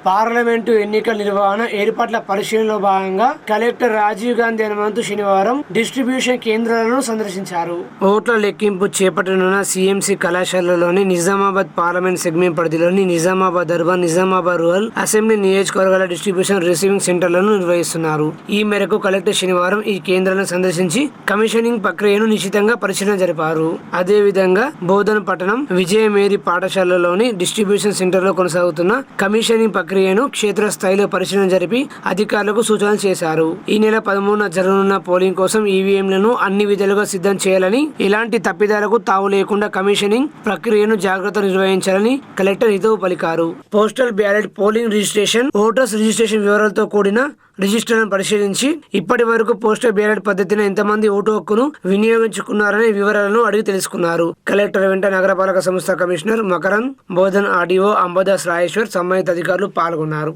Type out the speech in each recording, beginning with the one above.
Parliament ఎన్నికల నిర్వహణ ఏర్పాట్ల పరిశీలనలో భాగంగా కలెక్టర్ రాజీవ్ గాంధీ హనుమంతు శనివారం డిస్ట్రిబ్యూషన్ కేంద్రాలను సందర్శించారు. ఓట్ల లెక్కింపు చేపట్టనున్న సిఎంసి కళాశాలలోని నిజామాబాద్ పార్లమెంట్ సెగ్మెంట్ పరిధిలోని Nizamabad urban, Nizamabad rural assembly నియోజకవర్గాల డిస్ట్రిబ్యూషన్ రిసీవింగ్ సెంటర్లను నిర్వహిస్తున్నారు. ఈ మేరకు కలెక్టర్ శనివారం ఈ కేంద్రాలను సందర్శించి కమిషనింగ్ ప్రక్రియను నిశితంగా పరిశీలన జరిపారు. అదేవిధంగా బోధన పట్టణం విజయమేరీ పాఠశాలలోని డిస్ట్రిబ్యూషన్ సెంటర్లో కొనసాగుతున్న కమిషనింగ్ ప్రక్రియను క్షేత్రస్థాయిలో పరిశీలన జరిపి అధికారులకు సూచనలు చేశారు. ఈ నెల 13న జరగనున్న పోలింగ్ కోసం ఈవీఎంలను అన్ని విధాలుగా సిద్ధం చేయాలని, ఎలాంటి తప్పిదాలకు తావు లేకుండా కమిషనింగ్ ప్రక్రియను జాగ్రత్తగా నిర్వహించాలని కలెక్టర్ హితవు పలికారు. Postal ballot, polling registration, voters registration వివరాలతో కూడిన రిజిస్టర్ను పరిశీలించి ఇప్పటి వరకు పోస్టల్ బ్యాలెట్ పద్ధతిని ఎంతమంది ఓటు హక్కును వినియోగించుకున్నారనే వివరాలను అడిగి తెలుసుకున్నారు. కలెక్టర్ వెంట నగరపాలక సంస్థ కమిషనర్ మకరన్, బోధన్ ఆర్డీఓ అంబదాస్ రాయేశ్వర్, సంబంధిత అధికారులు పాల్గొన్నారు.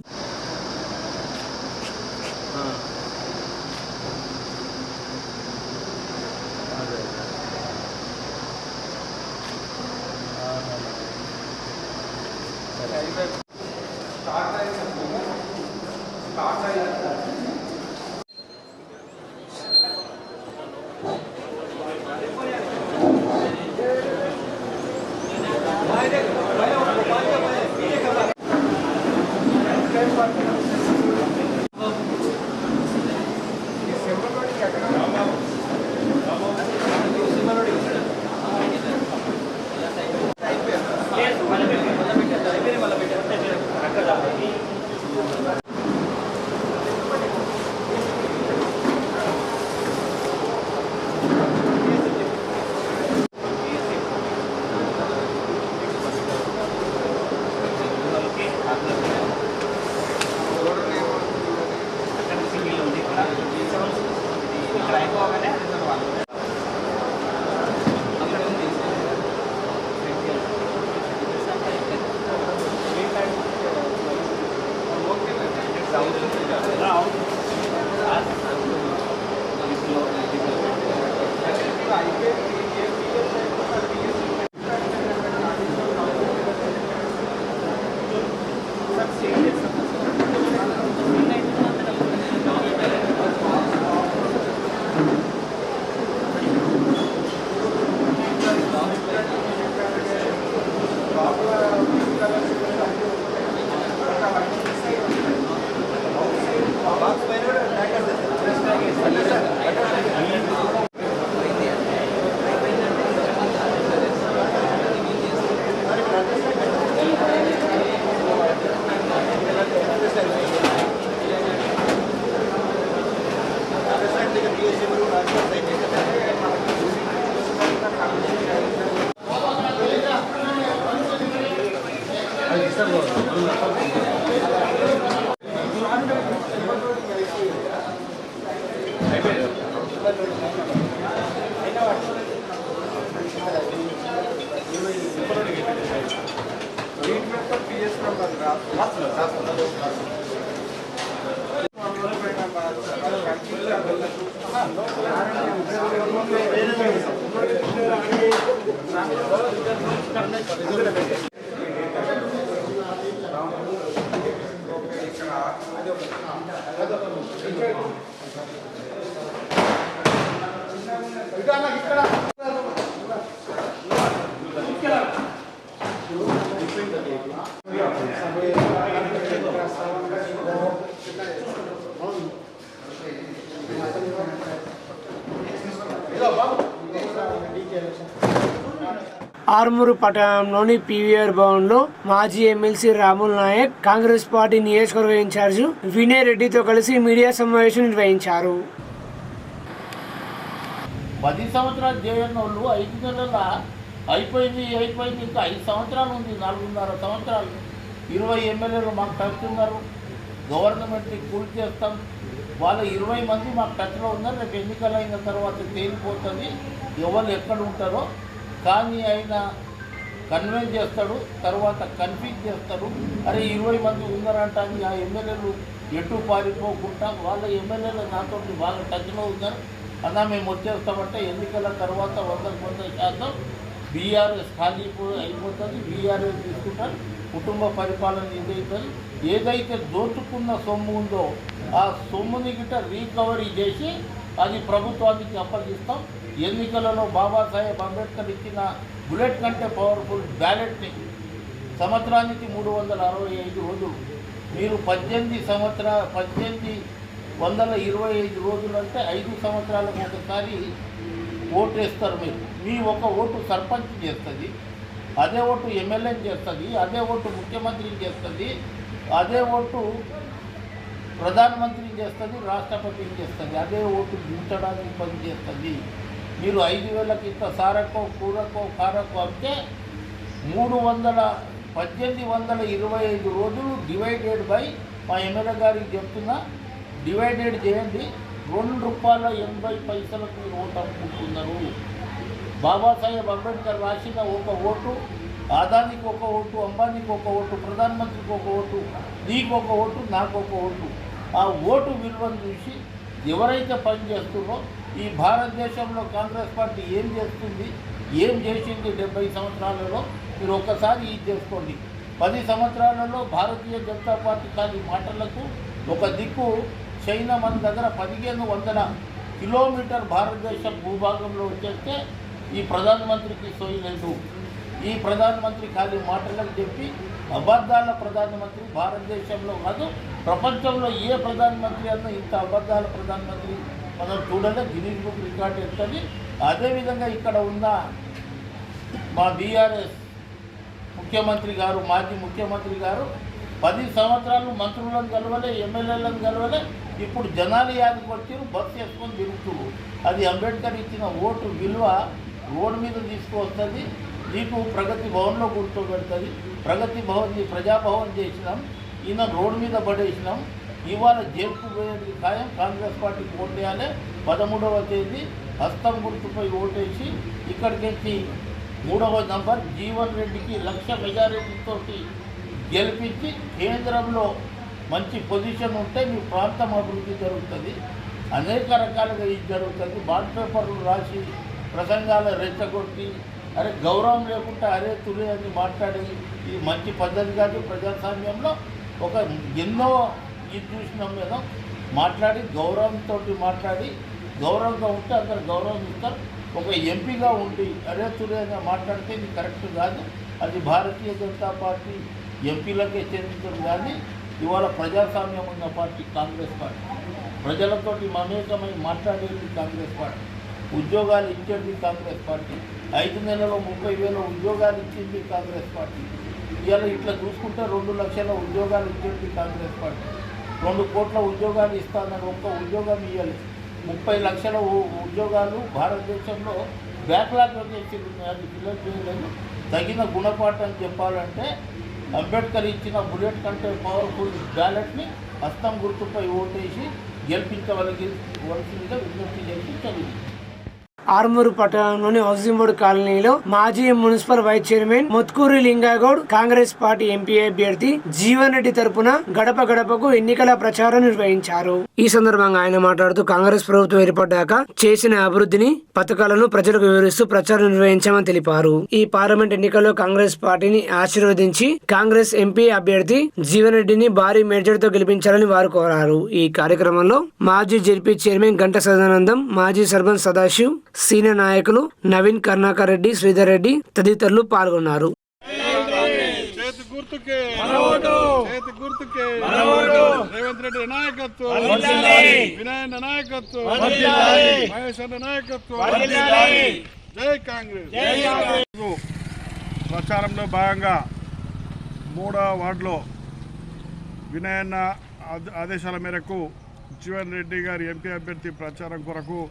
ఆర్మూరు పట్టణంలోని పీవీఆర్ భవన్లో మాజీ ఎమ్మెల్సీ రాముల్ నాయక్, కాంగ్రెస్ పార్టీ నియోజకవర్గ ఇన్ఛార్జి వినయ్ రెడ్డితో కలిసి మీడియా సమావేశం నిర్వహించారు. 10 సంవత్సరాలు చేయని వాళ్ళు 5 నెలల అయిపోయింది ఇంకా 5 సంవత్సరాలు ఉంది, 4.5 సంవత్సరాలు. 20 ఎమ్మెల్యేలు మాకు టచ్ ఉన్నారు. గవర్నమెంట్ని కూల్ చేస్తాం. వాళ్ళ 20 మంది మాకు టచ్లో ఉన్నారు. రేపు ఎన్నికలు అయిన తర్వాత తేలిపోతుంది ఎవరు ఎక్కడ ఉంటారో. కానీ ఆయన కన్విన్స్ చేస్తాడు, తర్వాత కన్ఫ్యూజ్ చేస్తాడు. అరే 20 మంది ఉన్నారంటే ఆ ఎమ్మెల్యేలు ఎటు పారిపోకుండా వాళ్ళ ఎమ్మెల్యేలు నాతో వాళ్ళ టచ్లో ఉన్నారు. అన్నా మేము వచ్చేస్తామంటే ఎన్నికల తర్వాత 100% బీఆర్ఎస్ ఖాళీ అయిపోతుంది. బీఆర్ఎస్ తీసుకుంటారు. కుటుంబ పరిపాలన ఇదైతుంది. ఏదైతే దోచుకున్న సొమ్ము ఉందో ఆ సొమ్ముని గిట్ట రీకవరీ చేసి అది ప్రభుత్వానికి అప్పగిస్తాం. ఎన్నికలలో బాబాసాహెబ్ అంబేద్కర్ ఇచ్చిన బుల్లెట్ కంటే పవర్ఫుల్ బ్యాలెట్ని సంవత్సరానికి 365 రోజులు, మీరు 1825 రోజులు అంటే 5 సంవత్సరాలకు ఒకసారి ఓటు వేస్తారు. మీ ఒక ఓటు సర్పంచ్ చేస్తుంది, అదే ఓటు ఎమ్మెల్యేని చేస్తుంది, అదే ఓటు ముఖ్యమంత్రిని చేస్తుంది, అదే ఓటు ప్రధానమంత్రిని చేస్తుంది, రాష్ట్రపతిని చేస్తుంది, అదే ఓటు దించడానికి పనిచేస్తుంది. మీరు 5,000కి ఇంత సారకో కూరకో కారకో అంటే 1825 రోజులు డివైడెడ్ బై, మా ఎమ్మెల్యే గారికి చెప్తున్నా, డివైడెడ్ చేయండి. ₹2.80 మీరు ఓటు అమ్ముకుంటున్నారు. బాబాసాహెబ్ అంబేద్కర్ రాసిన ఒక ఓటు, ఆదానికి ఒక ఓటు, అంబానీకి ఒక ఓటు, ప్రధానమంత్రికి ఒక ఓటు, నీకు ఒక ఓటు, నాకు ఒక ఓటు. ఆ ఓటు విలువను చూసి ఎవరైతే పనిచేస్తున్నారో, ఈ భారతదేశంలో కాంగ్రెస్ పార్టీ ఏం చేస్తుంది, ఏం చేసింది 70 సంవత్సరాలలో మీరు ఒక్కసారి ఇది చేసుకోండి. 10 సంవత్సరాలలో భారతీయ జనతా పార్టీ కాని మాటలకు ఒక దిక్కు చైనా మన దగ్గర 1500 కిలోమీటర్ భారతదేశం భూభాగంలో వచ్చేస్తే ఈ ప్రధానమంత్రికి సోయలేదు. ఈ ప్రధానమంత్రి ఖాళీ మాటలకు చెప్పి అబద్ధాల ప్రధానమంత్రి భారతదేశంలో కాదు ప్రపంచంలో ఏ ప్రధానమంత్రి అన్నా ఇంత అబద్ధాల ప్రధానమంత్రి మనం చూడలే. గిన్నీస్ బుక్ రికార్డు ఎత్తని. అదేవిధంగా ఇక్కడ ఉన్న మా బీఆర్ఎస్ ముఖ్యమంత్రి గారు, మాజీ ముఖ్యమంత్రి గారు 10 సంవత్సరాలు మంత్రులను కలవలే, ఎమ్మెల్యేలను కలవలే. ఇప్పుడు జనాలు యాదకి వచ్చారు, బస్సు వేసుకొని తిరుగుతున్నారు. అది అంబేద్కర్ ఇచ్చిన ఓటు విలువ రోడ్డు మీద తీసుకువస్తుంది. నీకు ప్రగతి భవన్లో కూర్చోబెడుతుంది. ప్రగతి భవన్ ప్రజాభవన్ చేసినాం, ఈయన రోడ్డు మీద పడేసినాం. ఇవాళ జైలుకు పోయేది ఖాయం. కాంగ్రెస్ పార్టీకి ఓటు వేయాలి. 13వ తేదీ హస్తం గుర్తుపై ఓటేసి ఇక్కడికి 3వ నంబర్ జీవన్ రెడ్డికి 1,00,000 మెజారిటీతో గెలిపించి కేంద్రంలో మంచి పొజిషన్ ఉంటే మీ ప్రాంతం అభివృద్ధి జరుగుతుంది. అనేక రకాలుగా ఇది జరుగుతుంది. బాండ్ పేపర్లు రాసి ప్రసంగాలు రెచ్చగొట్టి అరే గౌరవం లేకుండా అరే తులే అని మాట్లాడి ఇది మంచి పద్ధతి కాదు. ప్రజాస్వామ్యంలో ఒక ఎన్నో ఇది చూసినాం మీద మాట్లాడి గౌరవంతో మాట్లాడి గౌరవంగా ఉంటే అందరు గౌరవం ఇస్తారు. ఒక ఎంపీగా ఉండి అరే తులే అని మాట్లాడితే ఇది కరెక్ట్ కాదు. అది భారతీయ జనతా పార్టీ ఎంపీలకే చెందుతుంది. కానీ ఇవాళ ప్రజాస్వామ్యం ఉన్న పార్టీ కాంగ్రెస్ పార్టీ. ప్రజలతోటి మమేకమై మాట్లాడేది కాంగ్రెస్ పార్టీ. ఉద్యోగాలు ఇచ్చేది కాంగ్రెస్ పార్టీ. 5 నెలల్లో 30,000 ఉద్యోగాలు ఇచ్చింది కాంగ్రెస్ పార్టీ. ఇవాళ ఇట్లా చూసుకుంటే 2 లక్షల ఉద్యోగాలు ఇచ్చేది కాంగ్రెస్ పార్టీ. 2 కోట్ల ఉద్యోగాలు ఇస్తానని ఒక్క ఉద్యోగం ఇవ్వాలి. 30 లక్షల ఉద్యోగాలు భారతదేశంలో బ్యాక్లాగ్ చేసింది. అది ఫిల్అప్ చేయలేదు. తగిన గుణపాఠం చెప్పాలంటే అంబేద్కర్ ఇచ్చిన బుల్లెట్ కంటే పవర్ఫుల్ బ్యాలెట్ని హస్తం గుర్తుపై ఓటేసి గెలిపించవలసిందిగా విజ్ఞప్తి చేసి చదివింది. ఆర్మూరు పట్టణంలోని హౌసింగ్ బోర్డు కాలనీలో మాజీ municipal vice chairman Mothkuri Lingagoud Congress party MP అభ్యర్థి జీవన్ రెడ్డి తరపున గడప గడపకు ఎన్నికల ప్రచారం నిర్వహించారు. ఈ సందర్భంగా ఆయన మాట్లాడుతూ కాంగ్రెస్ ప్రభుత్వం ఏర్పడ్డాక చేసిన అభివృద్ధిని పథకాలను ప్రజలకు వివరిస్తూ ప్రచారం నిర్వహించామని తెలిపారు. ఈ పార్లమెంట్ ఎన్నికల్లో కాంగ్రెస్ పార్టీని ఆశీర్వదించి కాంగ్రెస్ ఎంపీ అభ్యర్థి జీవన్ రెడ్డిని భారీ మెజార్టీతో గెలిపించాలని వారు కోరారు. ఈ కార్యక్రమంలో మాజీ జెడ్పీ చైర్మన్ గంట సదానందం, మాజీ సర్పంచ్ సదాశివ్, సీనియర్ నాయకులు నవీన్, కర్ణాకర్ రెడ్డి, శ్రీధర్ రెడ్డి తదితరులు పాల్గొన్నారు. రేవంత్ రెడ్డి నాయకత్వం, వినాయన నాయకత్వం, మహేశ్వర నాయకత్వం, జై కాంగ్రెస్. ప్రచారంలో భాగంగా 3వ వార్డులో వినాయన ఆదేశాల మేరకు జీవన్ రెడ్డి గారి ఎంపీ అభ్యర్థి ప్రచారం కొరకు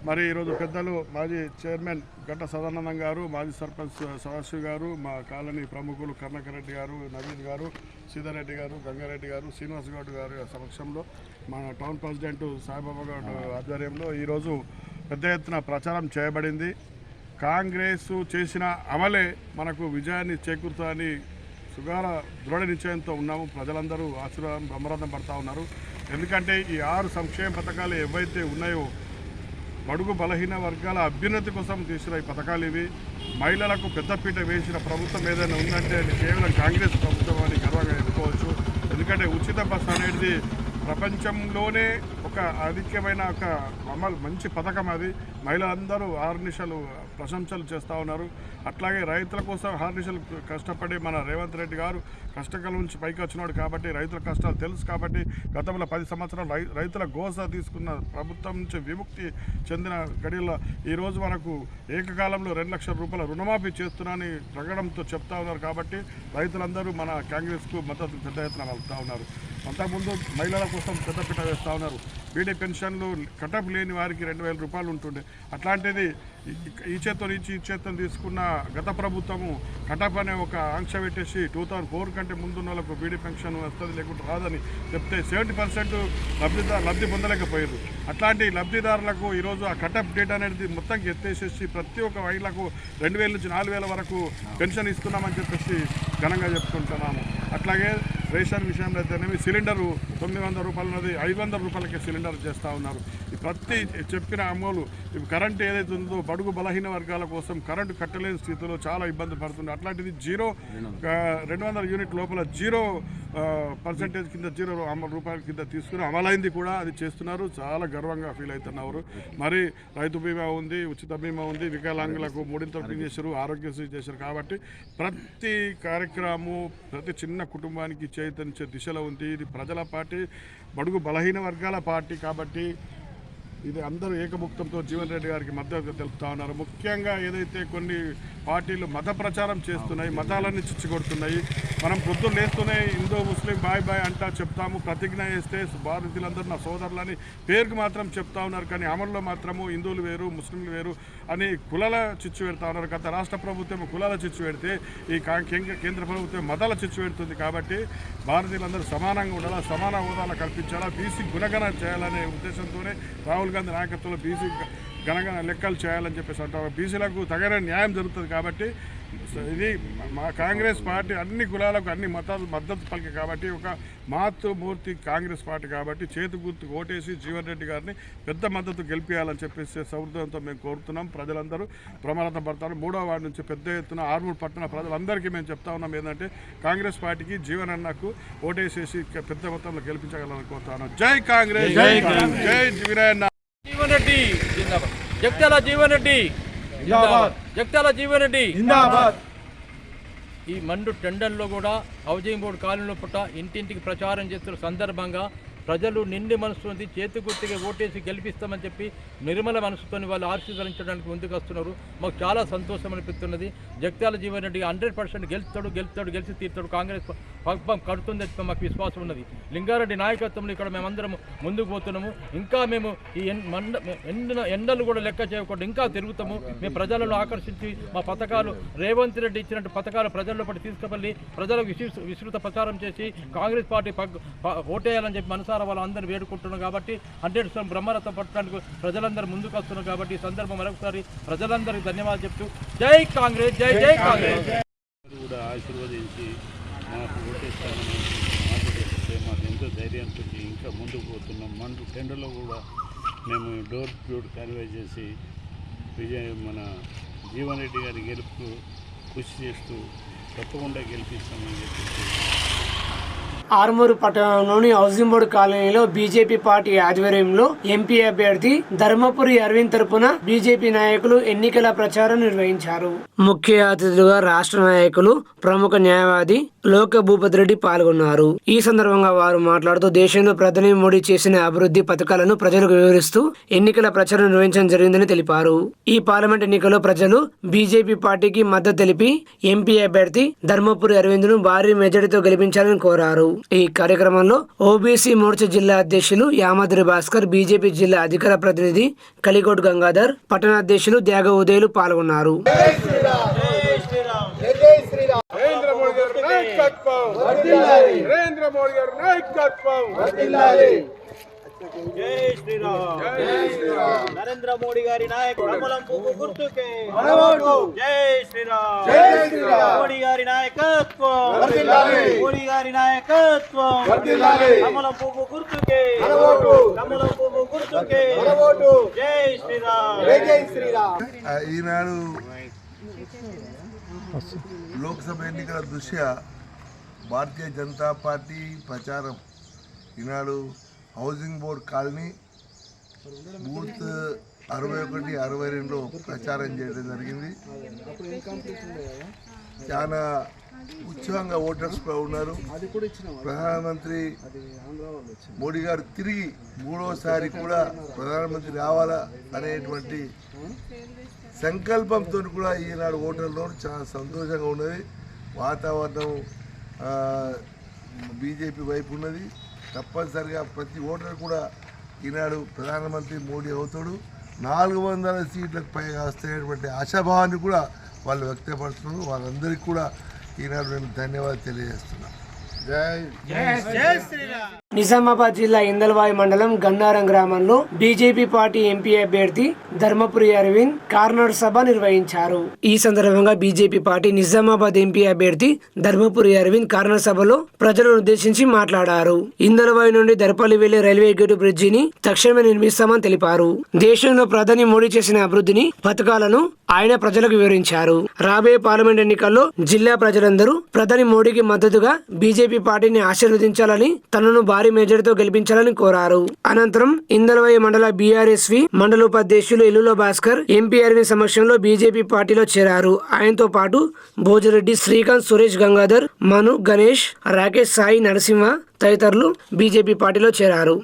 మరి ఈరోజు పెద్దలు మాజీ చైర్మన్ గంట సదానందం గారు, మాజీ సర్పంచ్ సదాశివ్ గారు, మా కాలనీ ప్రముఖులు కర్ణాకర్ రెడ్డి గారు, నవీన్ గారు, సీతారెడ్డి రెడ్డి గారు, గంగారెడ్డి గారు, శ్రీనివాస్ గౌడ్ గారి సమక్షంలో మన టౌన్ ప్రెసిడెంట్ సాయిబాబా గౌడ్ ఆధ్వర్యంలో ఈరోజు పెద్ద ఎత్తున ప్రచారం చేయబడింది. కాంగ్రెస్ చేసిన అమలే మనకు విజయాన్ని చేకూరుతుందని సుగాల దృఢ నిశ్చయంతో ఉన్నాము. ప్రజలందరూ ఆశీర్వాదం బ్రహ్మరథం పడతా ఉన్నారు. ఎందుకంటే ఈ 6 సంక్షేమ పథకాలు ఏవైతే ఉన్నాయో బడుగు బలహీన వర్గాల అభ్యున్నతి కోసం తీసిన ఈ పథకాలు ఇవి. మహిళలకు పెద్దపీట వేసిన ప్రభుత్వం ఏదైనా ఉందంటే అది కేవలం కాంగ్రెస్ ప్రభుత్వం అని గర్వంగా చెప్పుకోవచ్చు. ఎందుకంటే ఉచిత బస్ అనేది ప్రపంచంలోనే ఒక అధికమైన ఒక మంచి పథకం. అది మహిళలందరూ ఆర్నిషలు ప్రశంసలు చేస్తూ ఉన్నారు. అట్లాగే రైతుల కోసం హార్నిషలు కష్టపడి మన రేవంత్ రెడ్డి గారు కష్టకాలం నుంచి పైకి వచ్చినాడు కాబట్టి రైతుల కష్టాలు తెలుసు కాబట్టి గతంలో 10 సంవత్సరాలు రైతుల గోస తీసుకున్న ప్రభుత్వం నుంచి విముక్తి చెందిన గడిలో ఈరోజు మనకు ఏకకాలంలో 2 లక్షల రూపాయల రుణమాఫీ చేస్తున్నానని ప్రకటనతో చెప్తా ఉన్నారు. కాబట్టి రైతులందరూ మన కాంగ్రెస్కు మద్దతు పెద్ద ఎత్తున వెళ్తూ ఉన్నారు. అంతకుముందు మహిళల కోసం పెద్దపీట వేస్తూ ఉన్నారు. బీడీ పెన్షన్లు కటప్ లేని వారికి 2,000 రూపాయలు ఉంటుండే. అట్లాంటిది ఈ చేత్తో తీసుకున్న గత ప్రభుత్వము కటప్ అనే ఒక ఆంక్ష పెట్టేసి 2004 కంటే ముందున్న వాళ్ళకు బీడీ పెన్షన్ వస్తుంది లేకుంటే రాదని చెప్తే 70% లబ్ధి పొందలేకపోయారు. అట్లాంటి లబ్ధిదారులకు ఈరోజు ఆ కటప్ డేట్ అనేది మొత్తం ఎత్తేసేసి ప్రతి ఒక్క మహిళకు 2,000 నుంచి 4,000 వరకు పెన్షన్ ఇస్తున్నామని చెప్పేసి ఘనంగా చెప్పుకుంటున్నాము. అట్లాగే రేషన్ విషయంలో అయితేనేమి సిలిండరు 900 రూపాయలు ఉన్నది 500 రూపాయలకే సిలిండర్ చేస్తూ ఉన్నారు. ప్రతి చెప్పిన అమలు కరెంటు ఏదైతే ఉందో బడుగు బలహీన వర్గాల కోసం కరెంటు కట్టలేని స్థితిలో చాలా ఇబ్బంది పడుతుంది. అట్లాంటిది 200 యూనిట్ లోపల 0% కింద 0 రూపాయల కింద తీసుకుని అమలైంది కూడా. అది చేస్తున్నారు. చాలా గర్వంగా ఫీల్ అవుతున్నారు. మరి రైతు బీమా ఉంది, ఉచిత బీమా ఉంది, వికలాంగులకు 3 చేశారు, ఆరోగ్యశ్రీ చేశారు. కాబట్టి ప్రతి కార్యక్రమం ప్రతి చిన్న కుటుంబానికి చైతన్య దిశలో ఉంది. ఇది ప్రజల పార్టీ, బడుగు బలహీన వర్గాల పార్టీ. కాబట్టి ఇది అందరూ ఏకముక్తంతో జీవన్ రెడ్డి గారికి మద్దతు తెలుపుతా ఉన్నారు. ముఖ్యంగా ఏదైతే కొన్ని పార్టీలు మత ప్రచారం చేస్తున్నాయి, మతాలన్నీ చిచ్చుకొడుతున్నాయి. మనం పొద్దున్న లేస్తున్నాయి హిందూ ముస్లిం బాయ్ బాయ్ అంటా చెప్తాము, ప్రతిజ్ఞ చేస్తే భారతీయులందరూ నా సోదరులని పేరుకు మాత్రం చెప్తా ఉన్నారు. కానీ అమల్లో మాత్రము హిందువులు వేరు ముస్లింలు వేరు అని కులాల చిచ్చు పెడతా ఉన్నారు. గత రాష్ట్ర ప్రభుత్వం కులాల చిచ్చు పెడితే ఈ కేంద్ర ప్రభుత్వం మతాల చిచ్చు పెడుతుంది. కాబట్టి భారతీయులందరూ సమానంగా ఉండాలా, సమాన హోదాలు కల్పించాలా, బీసీ గుణగణ చేయాలనే ఉద్దేశంతోనే రాహుల్ గాంధీ నాయకత్వంలో బీసీ గణగణ లెక్కలు చేయాలని చెప్పేసి అంటారు. బీసీలకు తగిన న్యాయం జరుగుతుంది. కాబట్టి ఇది మా కాంగ్రెస్ పార్టీ అన్ని కులాలకు అన్ని మతాలు మద్దతు పలికి. కాబట్టి ఒక మాతృమూర్తి కాంగ్రెస్ పార్టీ. కాబట్టి చేతి గుర్తు ఓటేసి జీవన్ రెడ్డి గారిని పెద్ద మద్దతు గెలిపించాలని చెప్పేసి సౌహృదంతో మేము కోరుతున్నాం. ప్రజలందరూ ప్రమాదం పడతారు. 3వ వార్డు నుంచి పెద్ద ఎత్తున ఆర్మూర్ పట్టణ ప్రజలందరికీ మేము చెప్తా ఉన్నాం ఏంటంటే కాంగ్రెస్ పార్టీకి జీవన్ అన్నకు ఓటేసేసి పెద్ద మొత్తంలో గెలిపించగలని కోరుతాను. జై కాంగ్రెస్, జై వినయన్న. జీవన్ రెడ్డి జిందాబాద్. జగిత్యాల జీవన్ రెడ్డి జిందాబాద్. జగిత్యాల జీవన్ రెడ్డి జిందాబాద్. ఈ మండు టెండర్లో కూడా హౌసింగ్ బోర్డు కాలనీలో పుట్ట ఇంటింటికి ప్రచారం చేస్తున్న సందర్భంగా ప్రజలు నిండి మనసుతోంది చేతి గుర్తుగా ఓటేసి గెలిపిస్తామని చెప్పి నిర్మల మనసుతో వాళ్ళు ఆశీర్వదించడానికి ముందుకు వస్తున్నారు. మాకు చాలా సంతోషం అనిపిస్తున్నది. జగిత్యాల జీవన్ రెడ్డి 100% గెలిచి తీర్తాడు. కాంగ్రెస్ పక్కం కడుతుంది మాకు విశ్వాసం ఉన్నది. లింగారెడ్డి నాయకత్వంలో ఇక్కడ మేమందరం ముందుకు పోతున్నాము. ఇంకా మేము ఈ ఎండలు కూడా లెక్క చేయకుండా ఇంకా తిరుగుతాము. మేము ప్రజలను ఆకర్షించి మా పథకాలు రేవంత్ రెడ్డి ఇచ్చినట్టు పథకాలు ప్రజల్లో పట్టి తీసుకువెళ్ళి ప్రజలకు విస్తృత ప్రచారం చేసి కాంగ్రెస్ పార్టీ ఓటేయాలని చెప్పి మనసారా వాళ్ళు అందరూ వేడుకుంటున్నాం. కాబట్టి 100% బ్రహ్మరథం పట్టడానికి ప్రజలందరూ ముందుకు వస్తున్నారు. కాబట్టి ఈ సందర్భం మరొకసారి ప్రజలందరికీ ధన్యవాదాలు చెప్తూ జై కాంగ్రెస్, జై జై కాంగ్రెస్. కూడా ఆశీర్వదించి మాకు ఓటేస్తామని మాకు చెప్తే మాకు ఎంతో ధైర్యంతో ఇంకా ముందుకు పోతున్నాం. మండు టెండర్లో కూడా మేము డోర్ టు డోర్ కన్వే చేసి మన జీవన్ రెడ్డి గారి గెలుపుకు కృషి చేస్తూ తప్పకుండా గెలిపిస్తామని చెప్పేసి ఆర్మూరు పట్టణంలోని హౌసింగ్ బోర్డు కాలనీలో బీజేపీ పార్టీ ఆధ్వర్యంలో ఎంపీ అభ్యర్థి ధర్మపురి అరవింద్ తరపున బీజేపీ నాయకులు ఎన్నికల ప్రచారం నిర్వహించారు. ముఖ్య అతిథులుగా రాష్ట్ర నాయకులు ప్రముఖ న్యాయవాది లోక భూపతి రెడ్డి పాల్గొన్నారు. ఈ సందర్భంగా వారు మాట్లాడుతూ దేశంలో ప్రధాని మోడీ చేసిన అభివృద్ధి పథకాలను ప్రజలకు వివరిస్తూ ఎన్నికల ప్రచారం నిర్వహించడం జరిగిందని తెలిపారు. ఈ పార్లమెంట్ ఎన్నికల్లో ప్రజలు బీజేపీ పార్టీకి మద్దతు తెలిపి ఎంపీ అభ్యర్థి ధర్మపురి అరవింద్ ను భారీ మెజారిటీతో గెలిపించాలని కోరారు. ఈ కార్యక్రమంలో ఓబీసీ మోర్చా జిల్లా అధ్యక్షులు యామాద్రి భాస్కర్, బీజేపీ జిల్లా అధికార ప్రతినిధి కలికోట్ గంగాధర్, పట్టణ అధ్యక్షులు త్యాగ ఉదయలు పాల్గొన్నారు. జై శ్రీరామ్. నరేంద్ర మోడీ గారి నాయకత్వం కమలం పువ్వు గుర్తుకే జై శ్రీరామ్. మోడీ గారి నాయకత్వం మోడీ గారి నాయకత్వం కమలం పువ్వు గుర్తుకే కమలం పువ్వు గుర్తుకే జై శ్రీరామ్. ఈనాడు లోక్సభ ఎన్నికల దృష్ట్యా భారతీయ జనతా పార్టీ ప్రచారం ఈనాడు హౌసింగ్ బోర్డ్ కాలనీ బూత్ 61, 62లో ప్రచారం చేయడం జరిగింది. చాలా ఉత్సాహంగా ఓటర్స్ కూడా ఉన్నారు. ప్రధానమంత్రి మోడీ గారు తిరిగి 3వసారి కూడా ప్రధానమంత్రి రావాలా అనేటువంటి సంకల్పంతో కూడా ఈనాడు ఓటర్లో చాలా సంతోషంగా ఉన్నది. వాతావరణం బీజేపీ వైపు ఉన్నది. తప్పనిసరిగా ప్రతి ఓటర్ కూడా ఈనాడు ప్రధానమంత్రి మోడీ అవుతాడు. 400 సీట్లకు పైగా వస్తాయనేటువంటి ఆశాభావాన్ని కూడా వాళ్ళు వ్యక్తపరుస్తున్నారు. వాళ్ళందరికీ కూడా ఈనాడు నేను ధన్యవాదాలు తెలియజేస్తున్నాను. నిజామాబాద్ జిల్లా ఇందల్వాయి మండలం గన్నారం గ్రామంలో బీజేపీ పార్టీ ఎంపీ అభ్యర్థి ధర్మపురి అరవింద్ కార్నర్ సభ నిర్వహించారు. ఈ సందర్భంగా బీజేపీ పార్టీ నిజామాబాద్ ఎంపీ అభ్యర్థి ధర్మపురి అరవింద్ కార్నర్ సభలో ప్రజలను ఉద్దేశించి మాట్లాడారు. ఇందల్వాయి నుండి దర్పల్లి వెళ్లే రైల్వే గేటు బ్రిడ్జిని తక్షణమే నిర్మిస్తామని తెలిపారు. దేశంలో ప్రధాని మోడీ చేసిన అభివృద్ధిని పథకాలను ఆయన ప్రజలకు వివరించారు. రాబోయే పార్లమెంట్ ఎన్నికల్లో జిల్లా ప్రజలందరూ ప్రధాని మోడీకి మద్దతుగా బీజేపీ పార్టీని ఆశీర్వదించాలని తనను భారీ మెజారిటీతో గెలిపించాలని కోరారు. అనంతరం ఇందల్వాయి మండల బీఆర్ఎస్వి మండల ఉపాధ్యక్షులు ఎల్లుల భాస్కర్ ఎంపీ అరవింద్ సమక్షంలో బీజేపీ పార్టీలో చేరారు. ఆయనతో పాటు భోజరెడ్డి, శ్రీకాంత్, సురేష్, గంగాధర్, మను, గణేష్, రాకేష్, సాయి, నరసింహ తదితరులు బీజేపీ పార్టీలో చేరారు.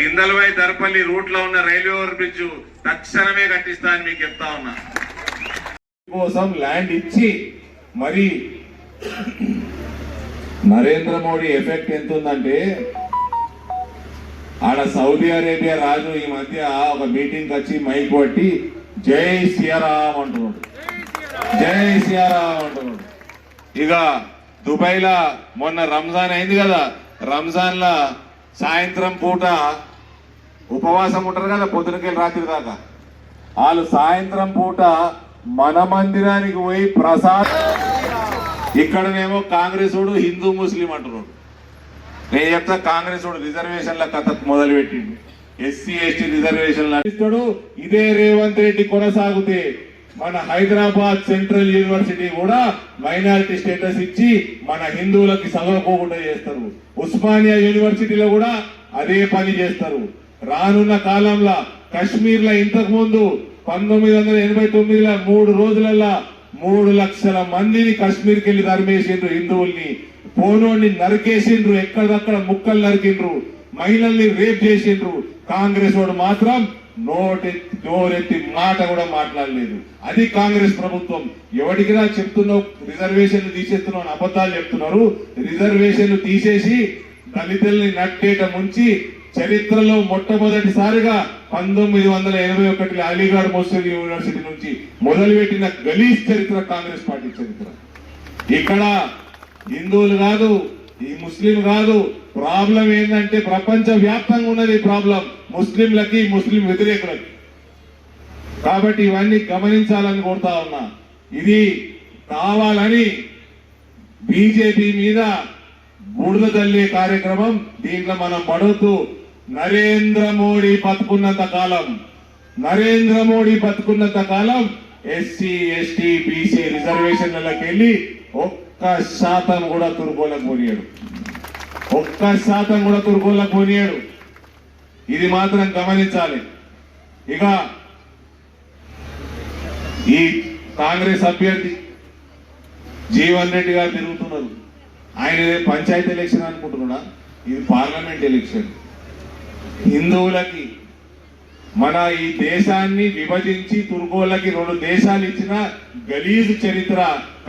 ఇందల్వాయి దర్పల్లి రూట్ లో ఉన్న రైల్వే ఓవర్ బ్రిడ్జ్ తక్షణమే కట్టిస్తా అని మీకు చెప్తా ఉన్నా. కోసం ల్యాండ్ ఇచ్చి మరి నరేంద్ర మోడీ ఎఫెక్ట్ ఎంత ఉందంటే ఆడ సౌదీ అరేబియా రాజు ఈ మధ్య ఒక మీటింగ్ వచ్చి మైక్ పట్టి జై సియారామ్ అంటున్నాడు, జై సియారామ్ అంటున్నాడు. ఇక దుబాయ్ లా మొన్న రంజాన్ అయింది కదా, రంజాన్ లా సాయంత్రం పూట ఉపవాసం ఉంటారు కదా పొద్దునకెళ్ళి రాత్రి దాకా. వాళ్ళు సాయంత్రం పూట మన మందిరానికి పోయి ప్రసాద్, ఇక్కడనేమో కాంగ్రెస్ వాడు హిందూ ముస్లిం అంటున్నాడు. నేను చెప్తా కాంగ్రెస్ వాడు రిజర్వేషన్ల కథ మొదలు పెట్టిండు. ఎస్సీ ఎస్టీ రిజర్వేషన్లు ఇదే రేవంత్ రెడ్డి కొనసాగితే మన హైదరాబాద్ సెంట్రల్ యూనివర్సిటీ కూడా మైనారిటీ స్టేటస్ ఇచ్చి మన హిందువులకి చదవకోకుండా చేస్తారు. ఉస్మానియా యూనివర్సిటీలో కూడా అదే పని చేస్తారు. రానున్న కాలంలో కశ్మీర్ లో ఇంతకు ముందు 1989లో 3 రోజులలో 3 లక్షల మందిని కశ్మీర్కి వెళ్ళి తరిమేసిండ్రు. హిందువుల్ని పోనోడిని నరికేసిండ్రు, ఎక్కడక్కడ ముక్కలు నరికిండ్రు, మహిళల్ని రేప్ చేసిండ్రు. కాంగ్రెస్ వాడు మాత్రం నోరెత్తి మాట కూడా మాట్లాడలేదు. అది కాంగ్రెస్ ప్రభుత్వం. ఎవరికిరా చెప్తున్నావు రిజర్వేషన్లు తీసేస్తున్నావు అని అబద్ధాలు చెప్తున్నారు. రిజర్వేషన్లు తీసేసి దళితుల్ని నట్టేట ముంచి చరిత్రలో మొట్టమొదటిసారిగా 1981 అలీగఢ్ ముస్లిం యూనివర్సిటీ నుంచి మొదలుపెట్టిన గలీజ్ చరిత్ర కాంగ్రెస్ పార్టీ చరిత్ర. ఇక్కడ హిందువులు కాదు, ఈ ముస్లిం కాదు, ప్రాబ్లం ఏంటంటే ప్రపంచ వ్యాప్తంగా ఉన్నది ప్రాబ్లం ముస్లింలకి, ముస్లిం వ్యతిరేకులకి. కాబట్టి ఇవన్నీ గమనించాలని కోరుతా ఉన్నా. ఇది కావాలని బీజేపీ మీద బురద తల్లే కార్యక్రమం. దీంట్లో మనం పడుతూ నరేంద్ర మోడీ బతుకున్నంత కాలం, నరేంద్ర మోడీ బతుకున్నంత కాలం ఎస్సీ ఎస్టీ బీసీ రిజర్వేషన్లకి వెళ్ళి 1% కూడా తురుకోలేకపోయాడు, 1% కూడా తురుకోలేకపోయాడు. ఇది మాత్రం గమనించాలి. ఇక ఈ కాంగ్రెస్ అభ్యర్థి జీవన్ రెడ్డి గారు తిరుగుతున్నారు. ఆయన పంచాయతీ ఎలక్షన్ అనుకుంటున్నాడా? ఇది పార్లమెంట్ ఎలక్షన్. హిందువులకి మన ఈ దేశాన్ని విభజించి తుర్కోళ్ళకి 2 దేశాలు ఇచ్చిన గలీజు చరిత్ర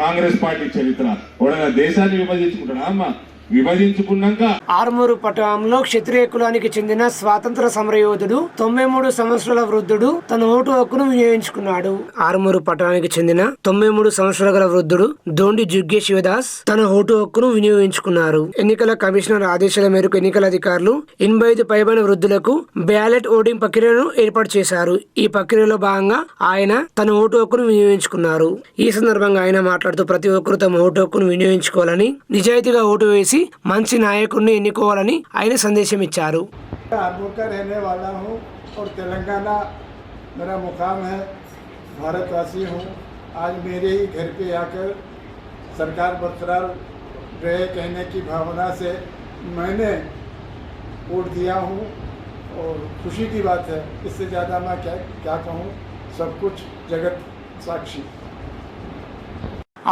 కాంగ్రెస్ పార్టీ చరిత్ర. ఎవడైనా దేశాన్ని విభజించుకుంటాడా అమ్మ? విభజించుకున్నాక ఆర్మూరు పట్టణంలో క్షత్రియ కులానికి చెందిన స్వాతంత్ర సమరయోధుడు 93 సంవత్సరాల వృద్ధుడు తన ఓటు హక్కును వినియోగించుకున్నాడు. ఆర్మూరు పట్టణానికి చెందిన 93 సంవత్సరాల గల వృద్ధుడు దోండి జుగ్గే శివదాస్ తన ఓటు హక్కును వినియోగించుకున్నారు. ఎన్నికల కమిషనర్ ఆదేశాల మేరకు ఎన్నికల అధికారులు 85 పైబడిన వృద్ధులకు బ్యాలెట్ ఓటింగ్ ప్రక్రియను ఏర్పాటు చేశారు. ఈ ప్రక్రియలో భాగంగా ఆయన తన ఓటు హక్కును వినియోగించుకున్నారు. ఈ సందర్భంగా ఆయన మాట్లాడుతూ ప్రతి ఒక్కరూ తమ ఓటు హక్కును వినియోగించుకోవాలని, నిజాయితీగా ఓటు వేసి మంచి నాయకుడిని ఎన్నుకోవాలని ఆయన సందేశం ఇచ్చారు. आर्मूर का रहने वाला हूँ और तेलंगाना मेरा मुकाम है, भारतवासी हूँ। आज मेरे ही घर पे आकर सरकार बरकरार रहे कहने की भावना से मैंने वोट दिया हूँ और खुशी की बात है। इससे ज़्यादा मैं क्या कहूँ, सब कुछ जगत साक्षी।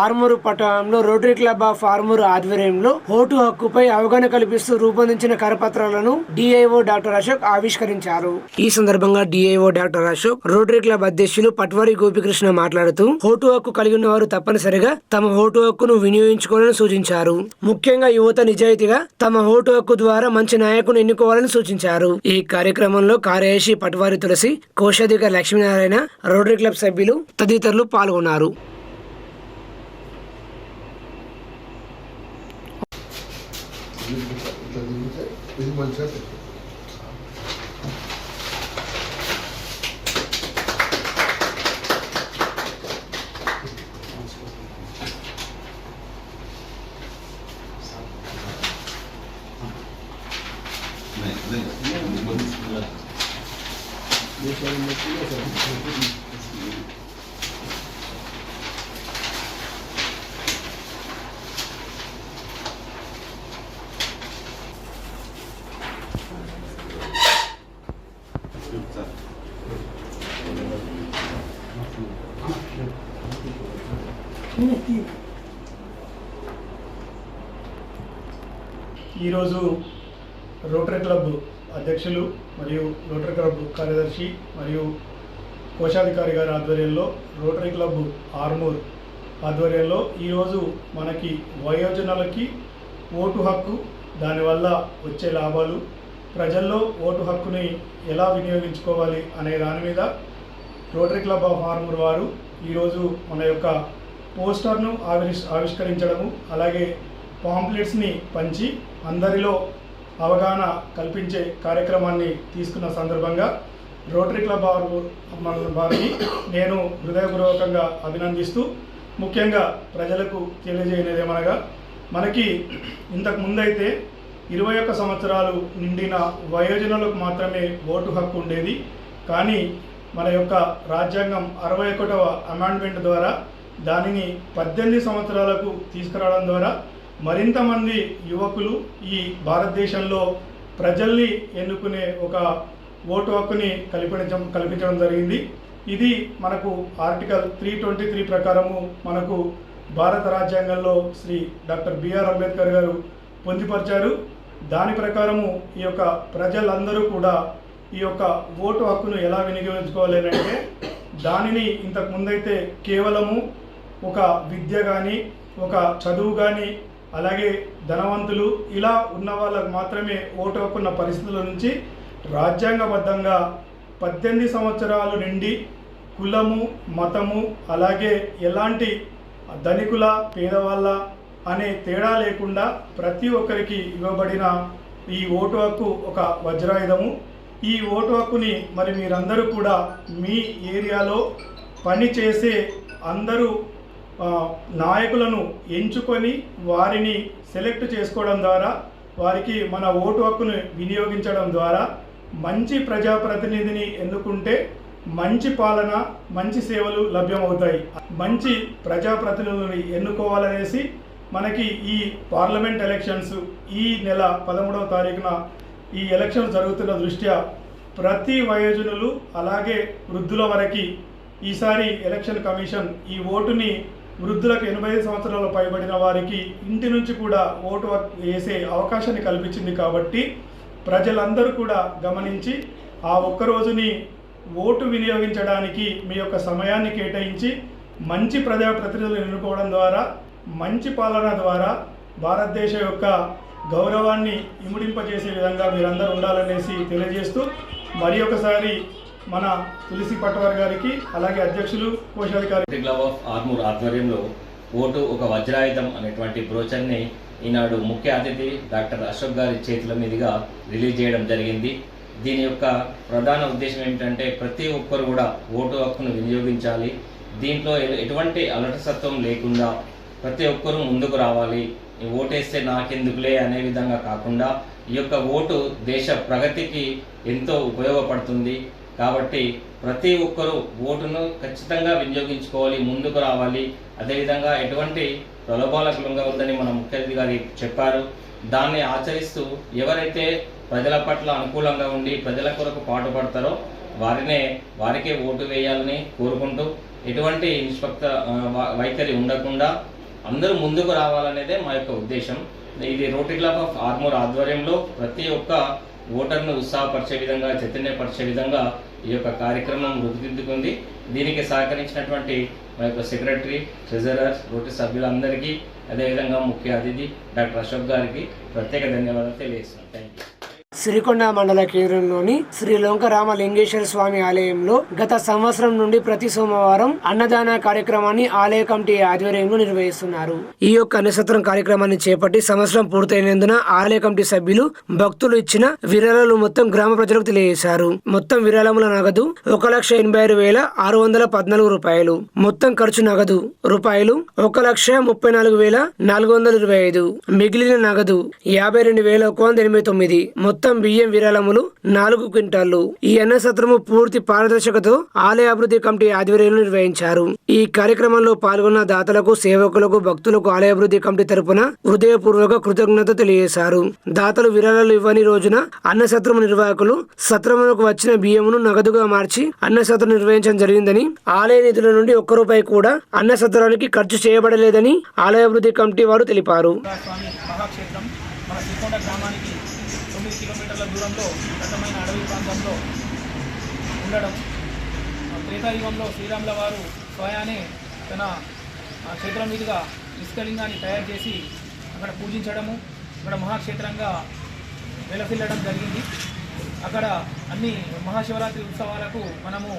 ఆర్మూరు పట్టణంలో రోటరీ క్లబ్ ఆఫ్ ఆర్మూరు ఆధ్వర్యంలో ఓటు హక్కుపై అవగాహన కల్పిస్తూ రూపొందించిన కరపత్రాలను డిఐఓ డాక్టర్ అశోక్ ఆవిష్కరించారు. ఈ సందర్భంగా DIO doctor Ashok rotary club అధ్యక్షులు పట్వారి గోపికృష్ణ మాట్లాడుతూ ఓటు హక్కు కలిగి ఉన్న వారు తప్పనిసరిగా తమ ఓటు హక్కును వినియోగించుకోవాలని సూచించారు. ముఖ్యంగా యువత నిజాయితీగా తమ ఓటు హక్కు ద్వారా మంచి నాయకుని ఎన్నుకోవాలని సూచించారు. ఈ కార్యక్రమంలో కార్యదర్శి పట్వారి తులసి, కోశాధికారి లక్ష్మీనారాయణ, రోటరీ క్లబ్ సభ్యులు తదితరులు పాల్గొన్నారు. ఈరోజు రోటరీ క్లబ్ అధ్యక్షులు మరియు రోటరీ క్లబ్ కార్యదర్శి మరియు కోశాధికారి గారి ఆధ్వర్యంలో రోటరీ క్లబ్ ఆర్మూర్ ఆధ్వర్యంలో ఈరోజు మనకి వయోజనులకి ఓటు హక్కు, దానివల్ల వచ్చే లాభాలు, ప్రజల్లో ఓటు హక్కుని ఎలా వినియోగించుకోవాలి అనే దాని మీద రోటరీ క్లబ్ ఆఫ్ ఆర్మూర్ వారు ఈరోజు మన యొక్క పోస్టర్ను ఆవిష్కరించడము, అలాగే పాంప్లెట్స్ని పంచి అందరిలో అవగాహన కల్పించే కార్యక్రమాన్ని తీసుకున్న సందర్భంగా రోటరీ క్లబ్ వారిని నేను హృదయపూర్వకంగా అభినందిస్తూ, ముఖ్యంగా ప్రజలకు తెలియజేయలేదేమనగా మనకి ఇంతకు ముందైతే 21 సంవత్సరాలు నిండిన వయోజనులకు మాత్రమే ఓటు హక్కు ఉండేది. కానీ మన యొక్క రాజ్యాంగం 61వ అమెండ్మెంట్ ద్వారా దానిని 18 సంవత్సరాలకు తీసుకురావడం ద్వారా మరింత మంది యువకులు ఈ భారతదేశంలో ప్రజల్ని ఎన్నుకునే ఒక ఓటు హక్కుని కల్పించడం జరిగింది. ఇది మనకు ఆర్టికల్ 323 ప్రకారము మనకు భారత రాజ్యాంగంలో శ్రీ డాక్టర్ బిఆర్ అంబేద్కర్ గారు పొందుపరిచారు. దాని ప్రకారము ఈ యొక్క ప్రజలందరూ కూడా ఈ యొక్క ఓటు హక్కును ఎలా వినియోగించుకోవాలి అంటే దానిని ఇంతకు ముందైతే కేవలము ఒక విద్య కానీ, ఒక చదువు కానీ, అలాగే ధనవంతులు ఇలా ఉన్న వాళ్ళకు మాత్రమే ఓటు హక్కున్న పరిస్థితుల నుంచి రాజ్యాంగబద్ధంగా 18 సంవత్సరాలు నిండి కులము, మతము, అలాగే ఎలాంటి ధనికుల, పేదవాళ్ళ అనే తేడా లేకుండా ప్రతి ఒక్కరికి ఇవ్వబడిన ఈ ఓటు హక్కు ఒక వజ్రాయుధము. ఈ ఓటు హక్కుని మరి మీరందరూ కూడా మీ ఏరియాలో పనిచేసే అందరూ నాయకులను ఎంచుకొని వారిని సెలెక్ట్ చేసుకోవడం ద్వారా, వారికి మన ఓటు హక్కును వినియోగించడం ద్వారా మంచి ప్రజాప్రతినిధిని ఎన్నుకుంటే మంచి పాలన, మంచి సేవలు లభ్యమవుతాయి. మంచి ప్రజాప్రతినిధులను ఎన్నుకోవాలనేసి మనకి ఈ పార్లమెంట్ ఎలక్షన్స్ ఈ నెల 13వ తారీఖున ఈ ఎలక్షన్ జరుగుతున్న దృష్ట్యా ప్రతి వయోజనులు అలాగే వృద్ధుల వరకు ఈసారి ఎలక్షన్ కమిషన్ ఈ ఓటుని వృద్ధులకు 85 సంవత్సరాలు పైబడిన వారికి ఇంటి నుంచి కూడా ఓటు వేసే అవకాశాన్ని కల్పించింది. కాబట్టి ప్రజలందరూ కూడా గమనించి ఆ ఒక్కరోజుని ఓటు వినియోగించడానికి మీ యొక్క సమయాన్ని కేటాయించి మంచి ప్రజాప్రతినిధులను ఎన్నుకోవడం ద్వారా, మంచి పాలన ద్వారా భారతదేశం యొక్క గౌరవాన్ని ఇముడింపజేసే విధంగా మీరందరూ ఉండాలనేసి తెలియజేస్తూ మరి ఒకసారి మన తులసి పట్వార్ గారికి అలాగే అధ్యక్షులు కోశాధికారి క్లబ్ ఆఫ్ ఆర్మూర్ ఆధ్వర్యంలో ఓటు ఒక వజ్రాయుధం అనేటువంటి బ్రోచర్ని ఈనాడు ముఖ్య అతిథి డాక్టర్ అశోక్ గారి చేతుల మీదుగా రిలీజ్ చేయడం జరిగింది. దీని యొక్క ప్రధాన ఉద్దేశం ఏమిటంటే ప్రతి ఒక్కరు కూడా ఓటు హక్కును వినియోగించాలి. దీంట్లో ఎటువంటి అలటసత్వం లేకుండా ప్రతి ఒక్కరూ ముందుకు రావాలి. ఓటేస్తే నాకెందుకులే అనే విధంగా కాకుండా ఈ యొక్క ఓటు దేశ ప్రగతికి ఎంతో ఉపయోగపడుతుంది. కాబట్టి ప్రతి ఒక్కరూ ఓటును ఖచ్చితంగా వినియోగించుకోవాలి, ముందుకు రావాలి. అదేవిధంగా ఎటువంటి ప్రలోభాలకు లొంగవద్దని మన ముఖ్య అతిథి గారు చెప్పారు. దాన్ని ఆచరిస్తూ ఎవరైతే ప్రజల పట్ల అనుకూలంగా ఉండి ప్రజల కొరకు పాటుపడతారో వారికే ఓటు వేయాలని కోరుకుంటూ ఎటువంటి నిష్పక్ష వైఖరి ఉండకుండా అందరూ ముందుకు రావాలనేదే మా యొక్క ఉద్దేశం. ఇది రోటరీ క్లబ్ ఆఫ్ ఆర్మూర్ ఆధ్వర్యంలో ప్రతి ఒక్క ఓటర్ను ఉత్సాహపరిచే విధంగా, చైతన్యపరిచే విధంగా ఈ యొక్క కార్యక్రమం రూపుదిద్దుకుంది. దీనికి సహకరించినటువంటి మా యొక్క సెక్రటరీ, ట్రెజరర్, రోటరీ సభ్యులందరికీ, అదేవిధంగా ముఖ్య అతిథి డాక్టర్ అశోక్ గారికి ప్రత్యేక ధన్యవాదాలు తెలియజేస్తున్నాను. Thank you. సిరికొండ మండల కేంద్రంలోని శ్రీ లోంకరామ లింగేశ్వర స్వామి ఆలయంలో గత సంవత్సరం నుండి ప్రతి సోమవారం అన్నదాన కార్యక్రమాన్ని ఆలయ కమిటీ ఆధ్వర్యంలో నిర్వహిస్తున్నారు. ఈ యొక్క అన్నసత్రం కార్యక్రమాన్ని చేపట్టి సంవత్సరం పూర్తయినందున ఆలయ కమిటీ సభ్యులు భక్తులు ఇచ్చిన విరాళాలు మొత్తం గ్రామ ప్రజలకు తెలియజేశారు. మొత్తం విరాళముల నగదు 1,86,614 రూపాయలు. మొత్తం ఖర్చు నగదు రూపాయలు 1,34,425. మిగిలిన నగదు 52,189. మొత్తం బియ్యం విరాళములు 4 క్వింటాళ్లు. ఈ అన్నసత్రము పూర్తి పారదర్శకతో ఆలయ అభివృద్ధి కమిటీ ఆధ్వర్యంలో నిర్వహించారు. ఈ కార్యక్రమంలో పాల్గొన్న దాతలకు, సేవకులకు, భక్తులకు ఆలయ అభివృద్ధి కమిటీ తరపున హృదయపూర్వక కృతజ్ఞత తెలియజేశారు. దాతలు విరాళాలు ఇవ్వని రోజున అన్నసత్రము నిర్వాహకులు సత్రములకు వచ్చిన బియ్యమును నగదుగా మార్చి అన్నసత్రం నిర్వహించడం జరిగిందని, ఆలయ నిధుల నుండి ₹1 కూడా అన్నసత్రానికి ఖర్చు చేయబడలేదని ఆలయ అభివృద్ధి కమిటీ వారు తెలిపారు. మన సిరికొండ గ్రామానికి 9 కిలోమీటర్ల దూరంలో దట్టమైన అడవి ప్రాంతంలో ఉండడం, త్రేతాయుగంలో శ్రీరాముల వారు స్వయానే తన క్షేత్రం మీదుగా ఇసుకలింగాన్ని తయారు చేసి అక్కడ పూజించడము, అక్కడ మహాక్షేత్రంగా వెలసిల్లడం జరిగింది. అక్కడ అన్ని మహాశివరాత్రి ఉత్సవాలకు మనము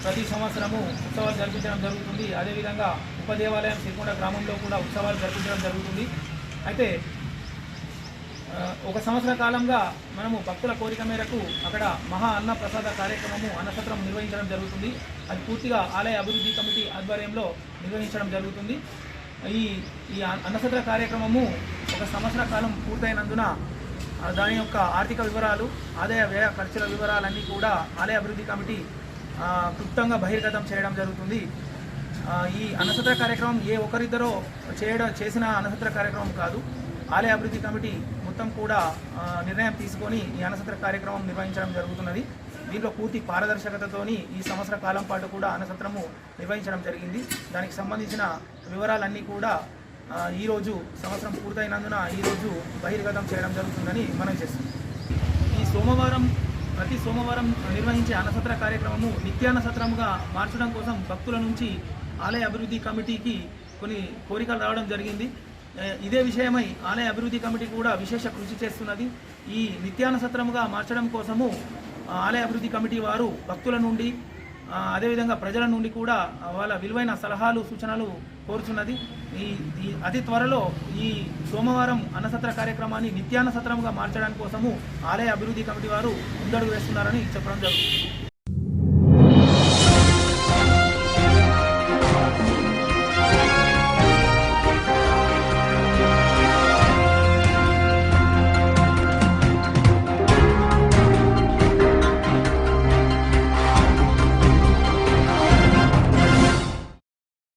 ప్రతి సంవత్సరము ఉత్సవాలు జరిపించడం జరుగుతుంది. అదేవిధంగా ఉపదేవాలయం సిరికొండ గ్రామంలో కూడా ఉత్సవాలు జరిపించడం జరుగుతుంది. అయితే ఒక సంవత్సర కాలంగా మనము భక్తుల కోరిక మేరకు అక్కడ మహా అన్న ప్రసాద కార్యక్రమము అన్నసత్రం నిర్వహించడం జరుగుతుంది. అది పూర్తిగా ఆలయ అభివృద్ధి కమిటీ ఆధ్వర్యంలో నిర్వహించడం జరుగుతుంది. ఈ అన్నసత్ర కార్యక్రమము ఒక సంవత్సర కాలం పూర్తయినందున దాని యొక్క ఆర్థిక వివరాలు, ఆదాయ వ్యయ ఖర్చుల వివరాలన్నీ కూడా ఆలయ అభివృద్ధి కమిటీ క్లుప్తంగా బహిర్గతం చేయడం జరుగుతుంది. ఈ అన్నసత్ర కార్యక్రమం ఏ ఒకరిద్దరో చేసిన అన్నసత్ర కార్యక్రమం కాదు. ఆలయ అభివృద్ధి కమిటీ మొత్తం కూడా నిర్ణయం తీసుకొని ఈ అన్నసత్ర కార్యక్రమం నిర్వహించడం జరుగుతున్నది. దీంట్లో పూర్తి పారదర్శకతతోని ఈ సంవత్సర కాలం పాటు కూడా అన్నసత్రము నిర్వహించడం జరిగింది. దానికి సంబంధించిన వివరాలన్నీ కూడా ఈరోజు సంవత్సరం పూర్తయినందున ఈరోజు బహిర్గతం చేయడం జరుగుతుందని మనం చేస్తున్నాం. ఈ ప్రతి సోమవారం నిర్వహించే అన్నసత్ర కార్యక్రమము నిత్యాన్నసత్రముగా మార్చడం కోసం భక్తుల నుంచి ఆలయ అభివృద్ధి కమిటీకి కొన్ని కోరికలు రావడం జరిగింది. ఇదే విషయమై ఆలయ అభివృద్ధి కమిటీ కూడా విశేష కృషి చేస్తున్నది. ఈ నిత్యాన్నసత్రముగా మార్చడం కోసము ఆలయ అభివృద్ధి కమిటీ వారు భక్తుల నుండి, అదేవిధంగా ప్రజల నుండి కూడా వాళ్ళ విలువైన సలహాలు, సూచనలు కోరుచున్నది. అతి త్వరలో ఈ సోమవారం అన్నసత్ర కార్యక్రమాన్ని నిత్యాన్నసత్రముగా మార్చడానికి కోసము ఆలయ అభివృద్ధి కమిటీ వారు ముందడుగు వేస్తున్నారని చెప్పడం జరుగుతుంది.